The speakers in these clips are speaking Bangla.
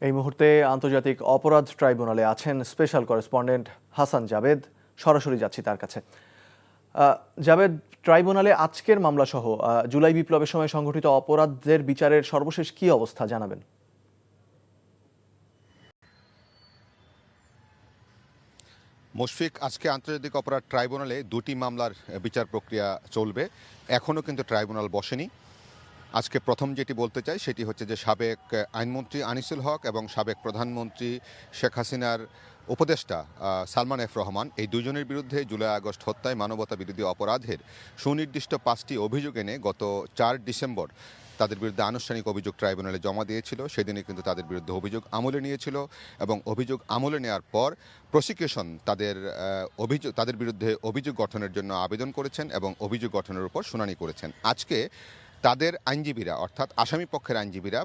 এই মুহূর্তে আন্তর্জাতিক অপরাধ ট্রাইব্যুনালে আছেন স্পেশাল করেসপন্ডেন্ট হাসান জাবেদ। সরাসরি যাচ্ছি তার কাছে। জাবেদ, ট্রাইব্যুনালে আজকের মামলা সহ জুলাই বিপ্লবের সময় সংঘটিত অপরাধের বিচারের সর্বশেষ কি অবস্থা জানাবেন? মুশফিক, আজকে আন্তর্জাতিক অপরাধ ট্রাইব্যুনালে দুটি মামলার বিচার প্রক্রিয়া চলবে। এখনও কিন্তু ট্রাইব্যুনাল বসেনি। আজকে প্রথম যেটি বলতে চাই সেটি হচ্ছে যে সাবেক আইনমন্ত্রী আনিসুল হক এবং সাবেক প্রধানমন্ত্রী শেখ হাসিনার উপদেষ্টা সালমান এফ রহমান, এই দুজনের বিরুদ্ধে জুলাই আগস্ট হত্যায় মানবতা বিরোধী অপরাধের সুনির্দিষ্ট 5টি অভিযোগ এনে গত 4 ডিসেম্বর তাদের বিরুদ্ধে আনুষ্ঠানিক অভিযোগ ট্রাইব্যুনালে জমা দিয়েছিল। সেদিনে কিন্তু তাদের বিরুদ্ধে অভিযোগ আমলে নিয়েছিল এবং অভিযোগ আমলে নেওয়ার পর প্রসিকিউশন তাদের বিরুদ্ধে অভিযোগ গঠনের জন্য আবেদন করেছেন এবং অভিযোগ গঠনের উপর শুনানি করেছেন। আজকে তাদের আইনজীবীরা, অর্থাৎ আসামি পক্ষের আইনজীবীরা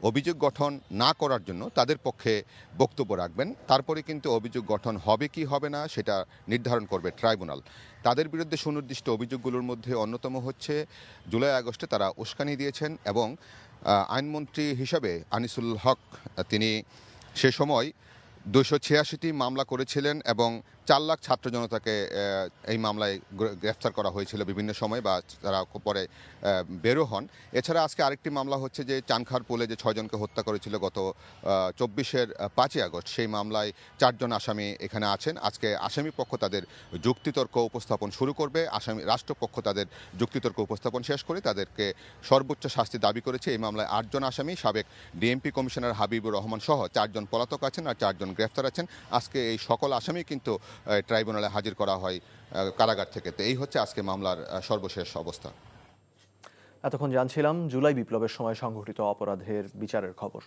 অভিযোগ গঠন না করার জন্য তাদের পক্ষে বক্তব্য রাখবেন। তারপরে কিন্তু অভিযোগ গঠন হবে কি হবে না সেটা নির্ধারণ করবে ট্রাইব্যুনাল। তাদের বিরুদ্ধে সুনির্দিষ্ট অভিযোগগুলোর মধ্যে অন্যতম হচ্ছে জুলাই আগস্টে তারা উস্কানি দিয়েছেন এবং আইনমন্ত্রী হিসাবে আনিসুল হক তিনি সে সময় 286টি মামলা করেছিলেন এবং 4 লাখ ছাত্র জনতাকে এই মামলায় গ্রেফতার করা হয়েছিল বিভিন্ন সময়, বা তারা পরে বেরো হন। এছাড়া আজকে আরেকটি মামলা হচ্ছে যে চানখার পোলে যে 6 জনকে হত্যা করেছিল গত 24-এর 5ই আগস্ট, সেই মামলায় 4 জন আসামি এখানে আছেন। আজকে আসামি পক্ষ তাদের যুক্তিতর্ক উপস্থাপন শুরু করবে। রাষ্ট্রপক্ষ তাদের যুক্তিতর্ক উপস্থাপন শেষ করে তাদেরকে সর্বোচ্চ শাস্তি দাবি করেছে। এই মামলায় 8 জন আসামি, সাবেক ডিএমপি কমিশনার হাবিবুর রহমান সহ 4 জন পলাতক আছেন আর 4 জন গ্রেফতার আছেন। আজকে এই সকল আসামি কিন্তু ট্রাইব্যুনালে হাজির করা হয় কারাগার থেকে। তো এই হচ্ছে আজকে মামলার সর্বশেষ অবস্থা। এতক্ষণ জানছিলাম জুলাই বিপ্লবের সময় সংঘটিত অপরাধের বিচারের খবর।